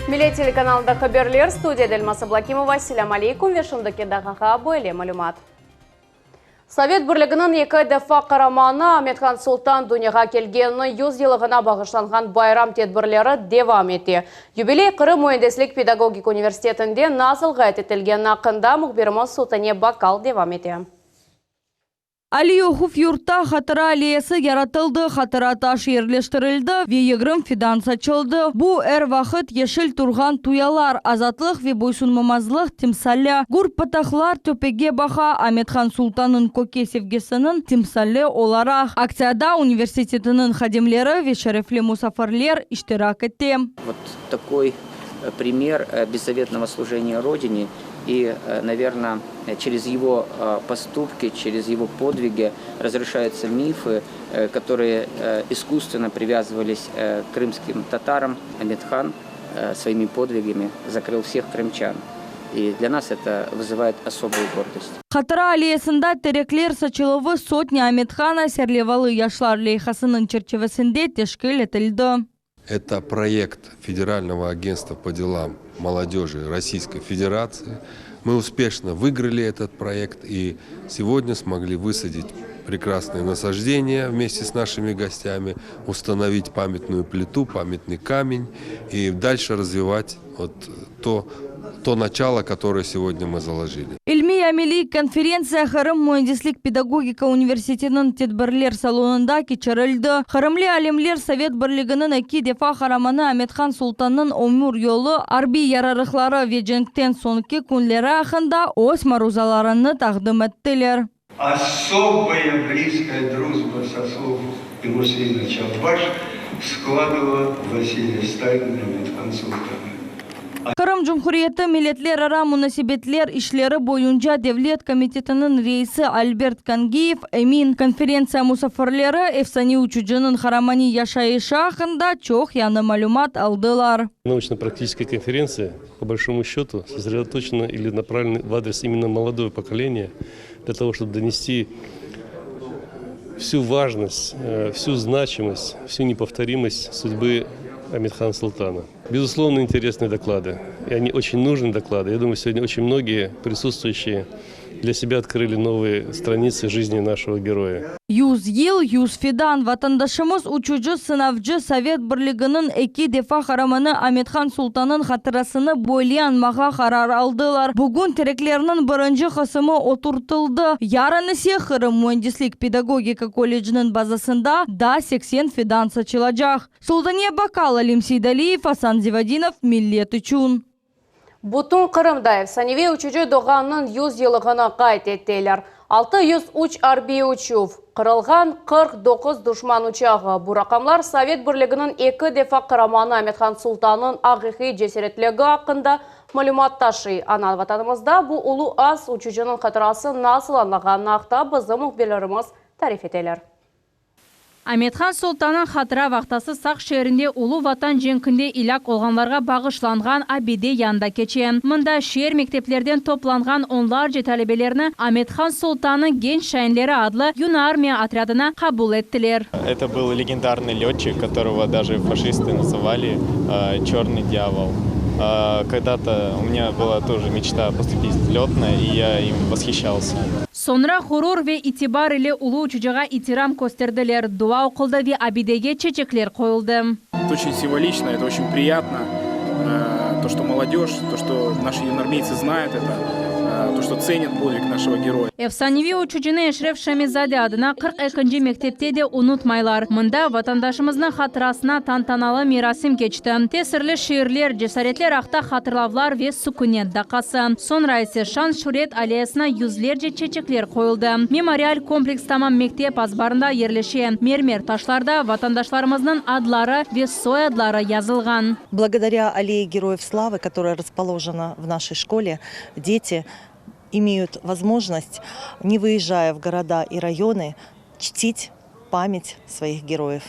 Миле телеканалында хабарлар, студия Дельмаса Блакимова. Селям алейкум, вешімдіке дағаға бөлі мәлумат. Совет бірлігінің екі дефа қараманы Аметхан Султан дүнияға келгені 100 елігіна бағышланған байрам тедбірлері девам етті. Юбилей Қырым Мойындеслік педагогик университетінде насылға әтетілген ақында мұхбиріміз Султане Бакал девам етті. Алиохуф юрта хатыра аллеясы яратылды, хатыра таш ерлештірілді, вейегрім фидан сачылды. Бу әр вақыт ешіл тұрған туялар, азатлық ве бойсунмамазлық тимсалля. Гур патахлар төпеге баха Аметхан Султанын көке севгесінің тимсалле оларақ. Акцияда университетінің хадимлері ве шәрефлі мусафарлер иштирак етті. Вот такой пример беззаветного служения Родине. И, наверное, через его поступки, через его подвиги разрушаются мифы, которые искусственно привязывались к крымским татарам. Аметхан своими подвигами закрыл всех крымчан. И для нас это вызывает особую гордость. Хатыра аллеясында тереклер сачылығы сотни Аметхана серлевалы яшлар лейхасының черчевесінде тешкіл етілді. Это проект Федерального агентства по делам молодежи Российской Федерации. Мы успешно выиграли этот проект и сегодня смогли высадить прекрасные насаждения вместе с нашими гостями, установить памятную плиту, памятный камень и дальше развивать вот то начало, которое сегодня мы заложили. Илми Амили конференция Харам Муэндислик педагогика университетінің тедбірлер салонында кечерілді. Харамли алемлер Совет бірлігінің әки дефа хараманы Аметхан Султанның омур yolu арби ярарықлары веженктен сонки күнлері ақында өз марузаларыны тақдым еттілер. Особая близкая дружба со слов его сына Чалбаш складывала Василия Сталина и Аметхан Султана. Кырым Cumhuriyeti Milletler Ara Münasebetler İşleri boyunca Devlet Komitetinin reisi Albert Kangiyev Emin konferensiya musafirleri efsane uçucunun Haramani yaşayışı hakkında çok yanı malumat aldılar. Научно-практическая конференция, по большому счету, сосредоточена или направлена в адрес именно молодое поколение, для того, чтобы донести всю важность, всю значимость, всю неповторимость судьбы Аметхана Султана. Безусловно, интересные доклады. И они очень нужные доклады. Я думаю, сегодня очень многие присутствующие для себя открыли новые страницы жизни нашего героя. 100 yıl 100 fidan vatandaşımız uçucu sınavcı Sovet Birliği'nin iki defa haramını Amethan Sultan'ın hatırasını boylayan mağa karar aldılar. Bugün tereklerinin birinci kısmı oturtuldu. Yarın ise Kırım Mühendislik Pedagogika Koleji'nin bazasında da 80 fidan saçılacak. Sultaniye Bakal, Alim Seydaliyev, Hasan Zivadinov, Millet üçün. Butun Kırım'da efsanevi uçucu doğanın 100 yılığına kayıt ettiler. 603 arbi uçuv, kırılgan 49 düşman uçağı. Bu rakamlar Sovet Birliği'nin iki defa kahramanı Amethan Sultan'ın ağıqi cesaretligi hakkında malumat taşı. Ana vatanımızda bu ulu az uçucunun hatırası nasıl anlağanını haqta bizim muhbirlerimiz tarif eteler. Аметхан Султанның хатыра вақтасы сақ шерінде улу ватан женкінде илак олғанларға бағышланған абиде янда кечен. Мында шер мектеплерден топланған онларча талебелеріні Аметхан Султанның генч шайынлері адлы юна армия отрядына қабул еттілер. Это был легендарный летчик, которого даже фашисты называли «Черный дьявол». Когда-то у меня была тоже мечта поступить в летное, и я им восхищался. Sonra хурор ve itibar ile ulu uçucuğa itiram gösterdiler. Dua okulda ve abidege çiçekler koyuldu. Это очень символично, это очень приятно. То, что молодежь, то, что наши юнормейцы знают это, то, что ценят подвиг нашего героя. Efsanevi uçucunu Eşref Şamizade adına 42. mektepte de unutmaylar. Mında vatandaşımızın hatırasına tantanalı mirasim geçti. Tesirli şiirler, cesaretler haqta hatırlavlar ve sükunet dakası. Sonra ise şan şöhret aleyasına yüzlerce çiçekler koyuldu. Memorial kompleks tamam mektep azbarında yerleşen mermer taşlarda vatandaşlarımızın adları ve soyadları yazılgan. Благодаря аллее Героев Славы, которая расположена в нашей школе, дети имеют возможность, не выезжая в города и районы, чтить память своих героев.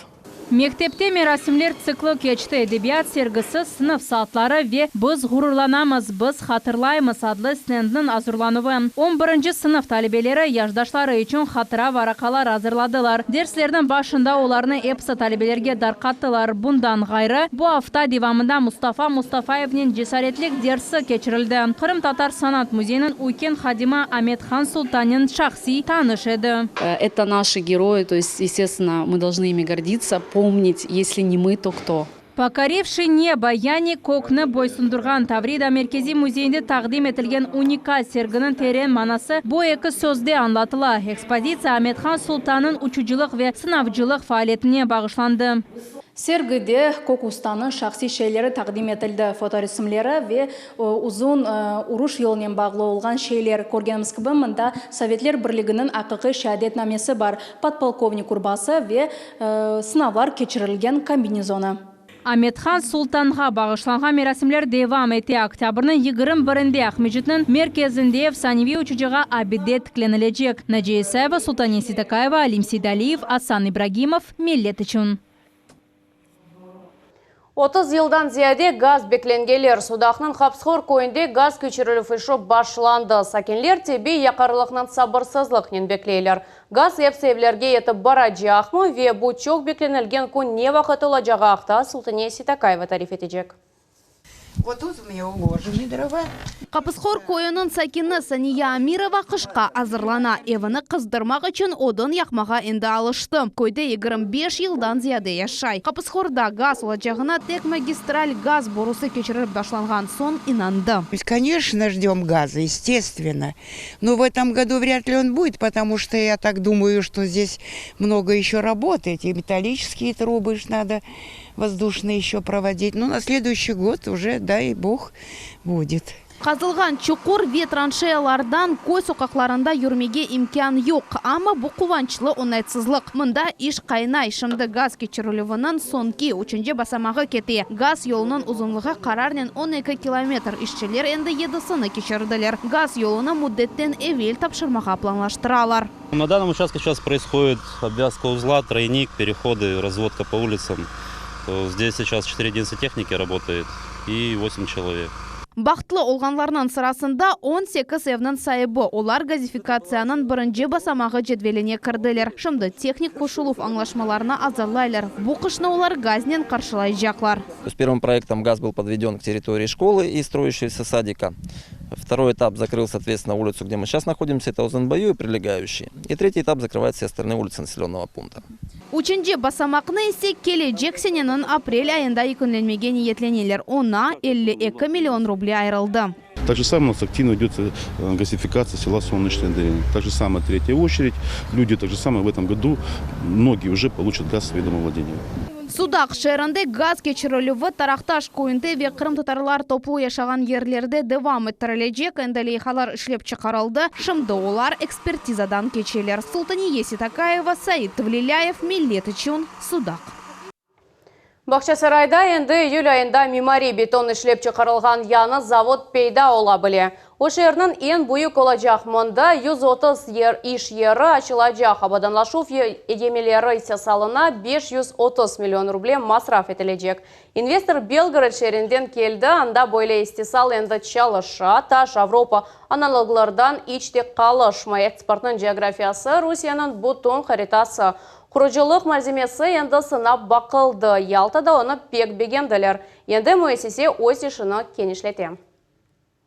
Мектепте мерасимлер циклы кечті эдебият сергісі сынып саатлары ве «Біз ғурурланамыз, біз хатырлаймыз» адлы стендінің азырлануы. 11-ші сынып талебелері яждашлары үшін хатыра варақалар азырладылар. Дерслердің башында оларны эпсы талебелерге дарқаттылар. Bundan gayrı bu hafta devamında Mustafa Mustafayev'nin cesaretlik dersi geçirildi. Kırım Tatar Sanat Müziği'nin uyken Hadima Amethan Sultan'ın şahsi tanışıydı. Это наши герои, то есть, естественно, мы должны ими гордиться, помнить, если не мы, то кто? Покоривший небо, яни kokni boysundurgan Tavrida Merkezi Muzeyinde taqdim etilgen unikal serginin terin manası bu iki sözde anlatıla. Ekspozitsiya Amethan Sultan'ın uçuculuk ve sınavcılık faaliyetine bağışlandı. Sergide Kok Usta'nın şahsi şeyleri takdim etildi. Fotoresimleri ve uzun uruş yolundan bağlı olan şeyler görgenimiz gibi mında Sovetler Birliği'nin haqiqiy şehadetnamesi var. Podpolkovnik urbası ve sınavlar geçirilgen kombinezonu. Amethan Sultan'a bağışlanған merasimler devam etti. Oktyabrның 21-інде Ақмежітнің merkezinde efsanevi uçucuğa abide tiklenilecek. Naciye Isayeva, Sultan Есетакаева, Alim Sidaliyev, Asan Ibragimov, millet için. 30 yıldan ziyade gaz beklengeler Sudaqның Xapsxor köyünde gaz köçürülüp işi başlandı. Sakinler tebi yaqarılıqның sabırsızlıqnen bekleyler. Gaz evlerge yetip baracaq mı ve bu çok beklenilgen kun ne vaqt olacağı haqda Sultan Есетакаева tarif edecek. Вот тут у меня уложены дрова. Қапысқор койының сакины Сания Амирова қышқа азырлана. Евіні қыздырмақ үшін odun яқмаға енді алышты. Көйде 25 жылдан зияде яшай. Қапысқорда газ олачағына тек магистраль газ борусы кечіріп башланған сон инанды. Конечно, ждем газа, естественно. Но в этом году вряд ли он будет, потому что я так думаю, что здесь много еще работает. И металлические трубы ж надо воздушные еще проводить. Но на следующий год уже, дай бог, будет. Қазылған чуқур ветраншеялардан кой соқақларында юрмеге имкан yok. Ama bu қуанчлы оңайсызлық. Мында иш қайнай шымды газ кечірілівінің сонки үшінші басамағы кете. Газ yolunun uzunluğu қарарнен 12 километр. Işçiler енді едісіні кечірділер. Газ yolunu müddetten evvel тапшырмаға планлаштыралар. На данном участке сейчас происходит обвязка узла, тройник, переходы, разводка по улицам. Здесь сейчас 4 единицы техники работает и 8 человек. Бақытлы олғанларының сырасында 18 евнің сайыбы. Олар газификацияның бірінші басамағы жетвеліне кірділер. Шымды техник қошылув аңлашмаларына азарлайлар. Бұл қышны олар газнен қаршылай жақлар. С первым проектом газ был подведен к территории школы и строящегося садика. Второй этап закрыл, соответственно, улицу, где мы сейчас находимся, это Озенбаю и прилегающие. И третий этап закрывает все остальные улицы населенного пункта. Ученде басамақны есе келечек сененің апрель айында икөнленмеге ниетленелер. Она 52 миллион рублей айрылды. Так же самое у нас активно идет газификация села Солнечная долина. Так же самое третья очередь. Люди так же самое в этом году, многие уже получат газ в свои домовладения. Судақ шерінде газ кечірілігі Тарақташ көйінде ве Қырым татарлар топлу яшаған ерлерде девам еттірілежек әнділейхалар ішлеп чықарылды. Шымды олар экспертизадан кечелер. Султани Есетакаева, Саид Твлеляев, Милет үшін Судақ. Бақшасарайда енді июль айында мемори бетон ішлеп чықарылған яны завод пейда ола біле. Ошерінің ең бұйық олажақ мұнда 130 иш ері ашылажақ. Абаданлашув едемелері есе салына 530 миллион рублей масраф етілежек. Инвестор Белгород шерінден келді, анда бойле истисал енді чалыша, таш Авропа аналоглардан ичтек қалышма. Экспортның географиясы Русияның бұтын харитасы. Құрыжылық малземесі енді сынап бақылды. Ялтада оны пек бегенділер. Енді мөесесе осишыны кенешлете.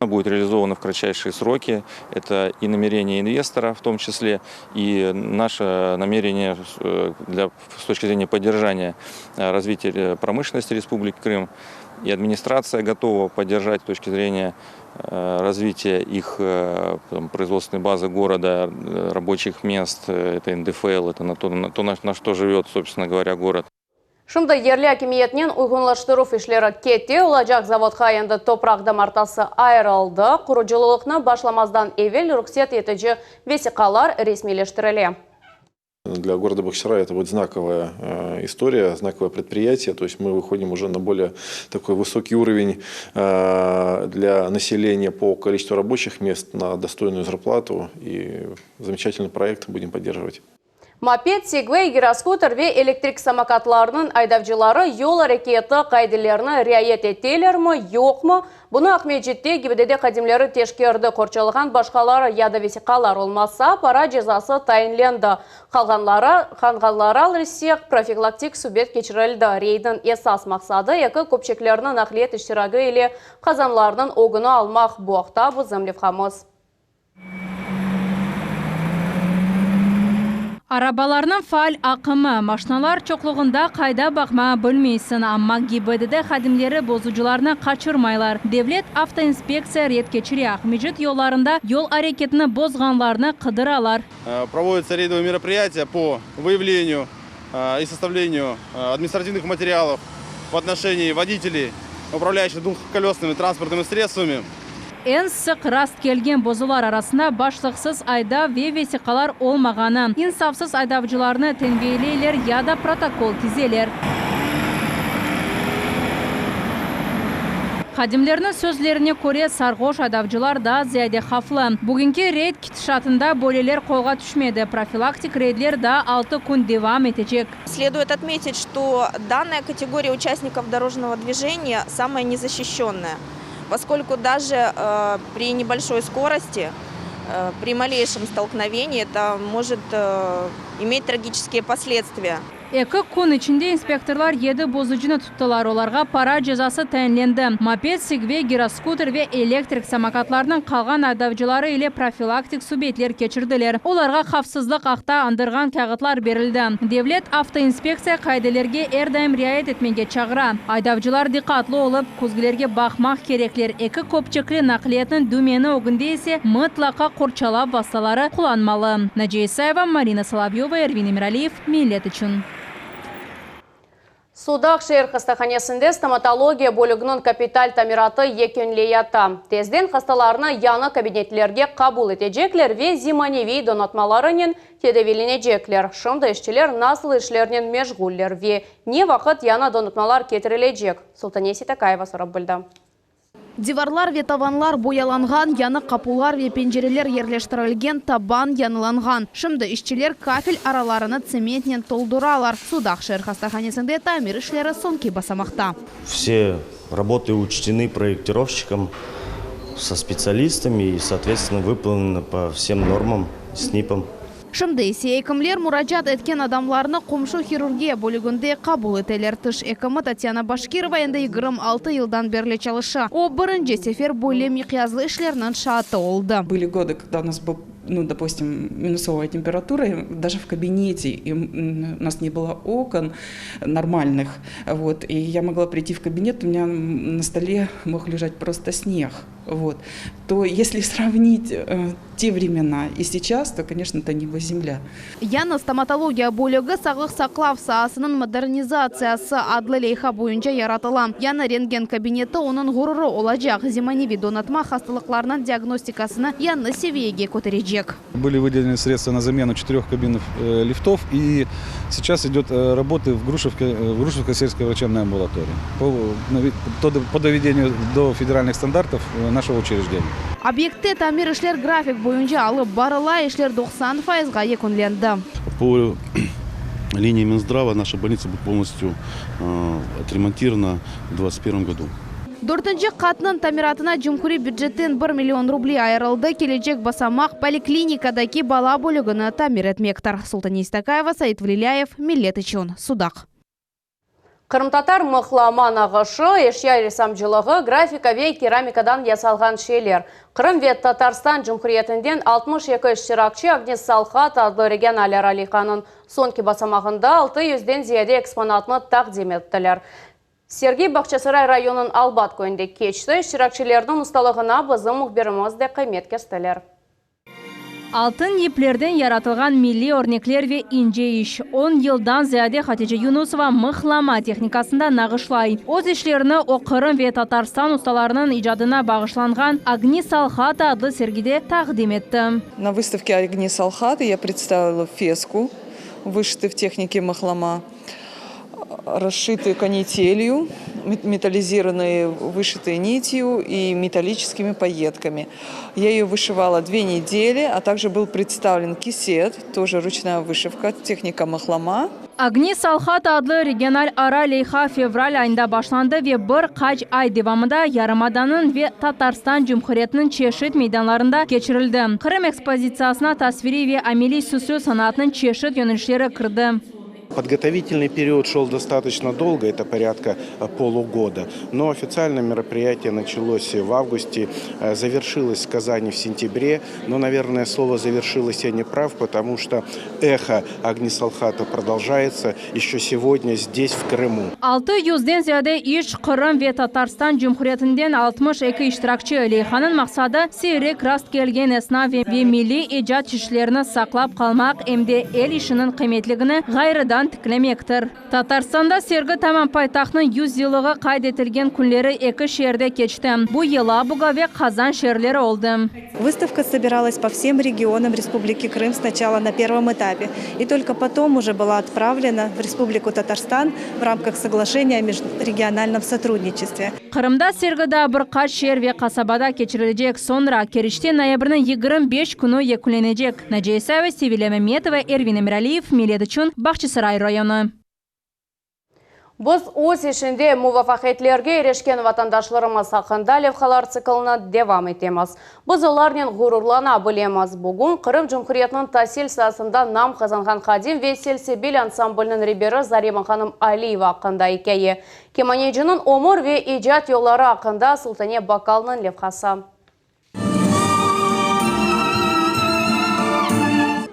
Будет реализовано в кратчайшие сроки. Это и намерение инвестора в том числе, и наше намерение с точки зрения поддержания развития промышленности Республики Крым. И администрация готова поддержать с точки зрения развития их производственной базы города, рабочих мест, это НДФЛ, это на что живет, собственно говоря, город. Шымды ерлі әкемиетнен ұйғынлаштыру фишлері кетте, олажақ заводқа енді топрақда мартасы айрылды. Құрыжылылықны башламаздан евел рұқсет етіжі весиқалар ресмилештірілі. Для города Бахчисарая это будет знаковая история, знаковое предприятие. То есть мы выходим уже на более такой высокий уровень для населения по количеству рабочих мест, на достойную зарплату. И замечательный проект будем поддерживать. Moped, Segway, giroskooter ve elektrik samokatlarının aydavcıları yol hareketi kaydelerine riayet ettiler mi, yok mu? Bunu Ahmetjit'te GİBDD kadimleri teşkirde korçalığın başkaları ya da vesikalar olmazsa para cezası tayinlendi. Kalganlara alırsak profilaktik sübet geçirildi. Reydin esas maksadı yakı köpçeklerinin nakliyet iştiragı ile kazanlarının oğunu almak bu hafta bu zamlifhamız. Arabalarının faal akımı, maşinalar çoxluğunda qayda bakma bilmeysin, ama GİBDD xadimleri bozucularını kaçırmaylar. Devlet Avtoinspeksiya ret geçiriyor. Ahmetjit yollarında yol hareketini bozganlarını kıdıralar. Проводятся рейдовые мероприятия по выявлению и составлению административных материалов в отношении водителей, управляющих двухколесными транспортными средствами. En sık rast gelgen bozular arasında başlıksız ayda ve vesikalar olmağanı, insafsız aydavcılarını tenbihlerler ya da protokol tizeler. Xadimlerinin sözlerine göre sarhoş aydavcılar da ziyade haflı. Bugünkü reyd kitişatında böyleler kolga düşmedi. Profilaktik reydler da 6 gün devam edecek. Следует отметить, что данная категория участников дорожного движения самая незащищенная, поскольку даже при небольшой скорости, при малейшем столкновении это может иметь трагические последствия. 2 gün içinde inspektorlar 7 bozucunu tuttular. Onlarga para cezası tayinlendi. Moped, Segway, giroskooter ve elektrik samokatlarının kalgan aydavcıları ile profilaktik subetler geçirdiler. Onlarga xavfsızlık akta andırgan kağıtlar berildi. Devlet Avtoinspeksiya kaydelerge her daim riayet etmege çağıra. Aydavcılar dikkatli olup kuzgilerge bakmak gerekler. 2 köpçekli nakliyetin dümeni ogunda ise mutlaka korçala vasıtaları kullanmalı. Naciye Isayeva, Marina Solovyova, Ervin Emiraliyev, Millet için. Судак шehir hastahanesinde stomatologiya bölüğünün kapital tamiratı yekunlayata. Tezden hastalarını yanı kabinetlerge kabul edecekler ve zimanevi donatmalarının tedavilenecekler. Şimdi işçiler nasıl işlerinin meşguller ve ne vakit yanı donatmalar getirilecek? Sultanesi Takayeva sorab bildi. Divarlar ve tavanlar boyalangan, yanı kapılar ve pencereler yerleştirilgen, taban yanılangan. Şimdi işçiler kafel aralarını sementlen tolduralar. Судак шehir hastahanesinde tamir işleri sonki basamakta. Все работы учтены проектировщиком со специалистами и, соответственно, выполнены по всем нормам, СНИПам. Şimdi ise ekimler müracaat etken adamlarını komşu xirurgiya bölüğünde kabul eteler. Tış ekimi Tatyana Bashkirova endi 26 yıldan beri çalışa. O birinci sefer böyle miqyazlı işlerinin şahidi oldu. Были годы, когда у нас был, допустим, минусовая температура, даже в кабинете, и у нас не было окон нормальных, вот, и я могла прийти в кабинет, у меня на столе мог лежать просто снег, вот, то если сравнить те времена и сейчас, то, конечно, это небо земля. Яны стоматология бөлігі сағлық сақлав саасының модернизациясы адлы лейха бойынша яратылам. Яны рентген кабинеті оның ғұрыры олажақ. Зиманеви донатма хастылықларының диагностикасыны яны севеге көтережек. Были выделены средства на замену 4 кабин лифтов, и сейчас идет работа в Грушевской сельской врачебной амбулатории по доведению до федеральных стандартов нашего учреждения. Объекте тамир ишлер график бойынша алып барыла, ишлер 90%-ға екінленді. По линии Минздрава наша больница будет полностью отремонтирована в 2021 году. 4-нче қатының тамиратына Жумхури бюджеттен 1 миллион рублей айырылды. Келечек басамақ поликлиникадаки бала бөлігіні тамир етмектір. Султанес Такаева, Саид Валиляев, Миллет үшін, Судак. Кырымтатар мықлама нағышы, эшия ресамчылығы, графика ве керамикадан ясалған шейлер. Кырым ве Татарстан Жумхуриетінден 62 iştirakçı Агнес Салхат адлы регионалер алиханын сонки басамағында 600-ден зияде экспонатны тақдим еттілер. Сергей Бақчасарай районын Албат кöyünde keçті, iştirakçılarının ustaлығына бізім мұхберімізде қымет кестілер. Altın iplerden yaratılgan milli örnekler ve ince iş. 10 yıldan ziyade Hatice Yunusova mıhlama teknikasında nağışlay. Öz işlerini o Kırım ve Tatarstan ustalarının icadına bağışlanған Agni Salhat adlı sergide takdim etti. На выставке Agni Salhat я представила феску, вышитую в технике махлама, расшитую канителью, металлизированной, вышитой нитью и металлическими пайетками. Я ее вышивала 2 недели, а также был представлен кисет, тоже ручная вышивка, техника махлама. Agni Salxat adlı regional ara leyha fevral ayında başlandı ve bir kaç ay devamında Yarımadanın ve Tatarstan Cumhuriyeti'nin çeşit meydanlarında geçirildi. Kırım ekspozitsiyasına tasviri ve ameli süslü sanatının çeşit yönelişleri kırdı. Подготовительный период шел достаточно долго, это порядка полугода, но официальное мероприятие началось в августе, завершилось в Казани в сентябре, но, наверное, слово «завершилось» я не прав, потому что эхо Agni Salxat'ı продолжается еще сегодня здесь, в Крыму. 600'den ziyade iş Kırım ve Tatarstan Cumhuriyeti'nden 62 iştirakçı leyhanın maksadı seyrek rast gelgen esnaf ve milli icat işlerini saklap kalmak hem de el işinin kıymetligini gayrıdan tiklemektir. Tatarstanda sergi tamam paytaxtının 100 yılığı kaydetilgen günleri 2 şehirde geçti. Bu yıla Buga ve Kazan şehirleri oldu. Выставка собиралась по всем регионам Республики Крым сначала на первом этапе, и только потом уже была отправлена в Республику Татарстан в рамках соглашения о межрегиональном сотрудничестве. Kırım'da sergide birkaç şehir ve kasabada geçirilecek, sonra Kerişte noyabrının 25 günü yekünlenecek. Naciye Savi, Sevil Mehmetova, Ervin Emiraliyev, Millet için Bahçesaray rayonu. Biz o'z ishinde muvaffaqiyatlarga erishgan vatandaşlarımız haqında levhalar siklini devam etamiz. Biz ularning g'ururlana bilamiz. Bugun Qrim Cumhuriyetining tahsil sahasida nam qozongan Qadim ve Selsebil ansamblining rehberi Zarema Xanim Aliyeva haqında hikoya. Kemaniychining umr ve ijod yo'llari haqında Sultaniya Bakalning levhasi.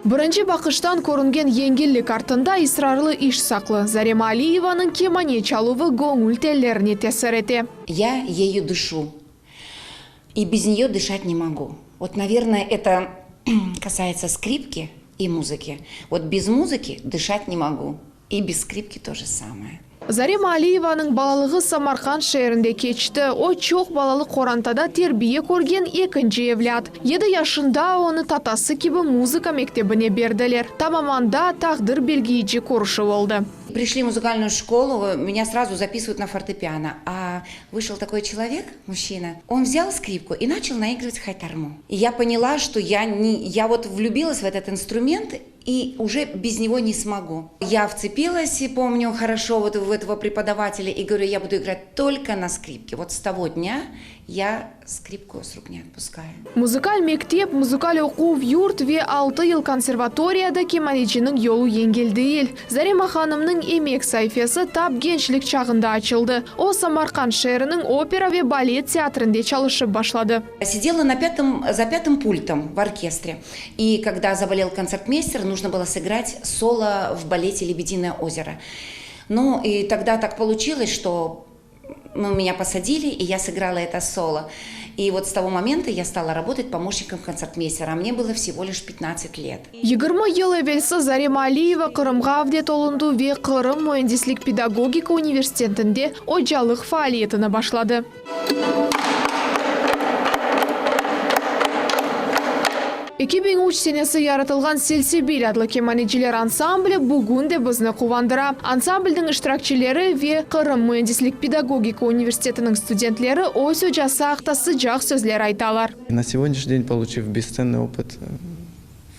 Birinchi bakıştan ko'ringan yengillik артында исрарлы ish saqli Zarema Aliyevaning kemane chaluvi ko'ngil tellarini ta'sir etdi. Я ею дышу, и без нее дышать не могу. Вот, наверное, это касается скрипки и музыки. Вот без музыки дышать не могу, и без скрипки то же самое. Zarema Aliyevaning balaligi Samarqand shahrida kechdi. O çok balalı qorantada terbiye ko'rgan ikinci evlat. 7 yaşında onu tatası gibi muzika mektebine berdiler. Tamamanda taqdir belgiyici ko'rishi oldu. Пришли в музыкальную школу, меня сразу записывают на фортепиано. А вышел такой человек, мужчина, он взял скрипку и начал наигрывать хайтарму. И я поняла, что я вот влюбилась в этот инструмент и уже без него не смогу. Я вцепилась, помню хорошо, вот в этого преподавателя и говорю, я буду играть только на скрипке. Вот с того дня я скрипку с рук не отпускаю. Muzikal mektep, muzikal o'quv yurt ve 6 yıl konservatoriyada kemanecining yo'li yengil değil. Zarema Xanimning emek sayfasi tap gençlik chag'ında açıldı. O Samarqand shahrining opera ve balet teatrында çalışıp başladı. Сидела за пятым пультом в оркестре. И когда заболел концертмейстер, нужно было сыграть соло в балете «Лебединое озеро». Ну и тогда так получилось, что меня посадили, и я сыграла это соло. И вот с того момента я стала работать помощником концертмейстера. Мне было всего лишь 15 лет. 20 yıl evvelsi Zarema Aliyeva Qrimga avdet olundu ve Qrim Mühendislik Pedagogika Üniversitetinde hocalık faaliyetini başladı. 2003 senesi yaratılgan Selsebil adlı kemaneciler ansambli bugün de bizni quvandira. Ansamblning ishtirokchilari ve Qrim Mühendislik Pedagogika Üniversitetinin studentleri o'z hojasi haqida sıcak sözler aytalar. На сегодняшний день, получив бесценный опыт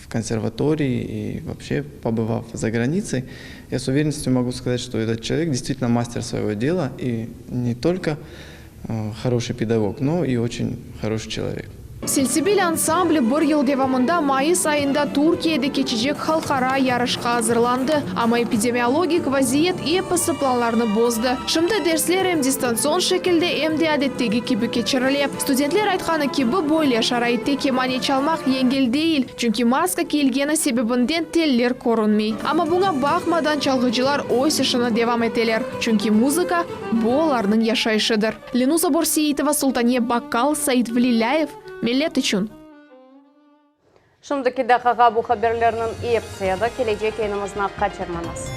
в консерватории и вообще побывав за границей, я с уверенностью могу сказать, что этот человек действительно мастер своего дела и не только хороший педагог, но и очень хороший человек. Selsebil ansambli bir yıl devamında Mayıs ayında Türkiye'de geçecek halkara yarışqa hazırlandı. Ama epidemiologik vaziyet episi planlarını bozdu. Şimdi dersler hem distansiyon şekilde hem de adetteki gibi geçirilip. Studentler aytqani gibi böyle şarayitde kemane çalmak yengil değil. Çünkü maska kiyilgeni sebebinden teller ko'rinmay. Ama buna bakmadan çalgıcılar o'z işini devam eteler. Çünkü muzika bu onlarning yaşayışıdır. Lenuza Borsiyitova, Sultaniya Bakkal, Said Vlilayev, Millet için. Şimdiki dakika bu haberlerinin epsiyada gelecek yayınımızdan kaçırmanız.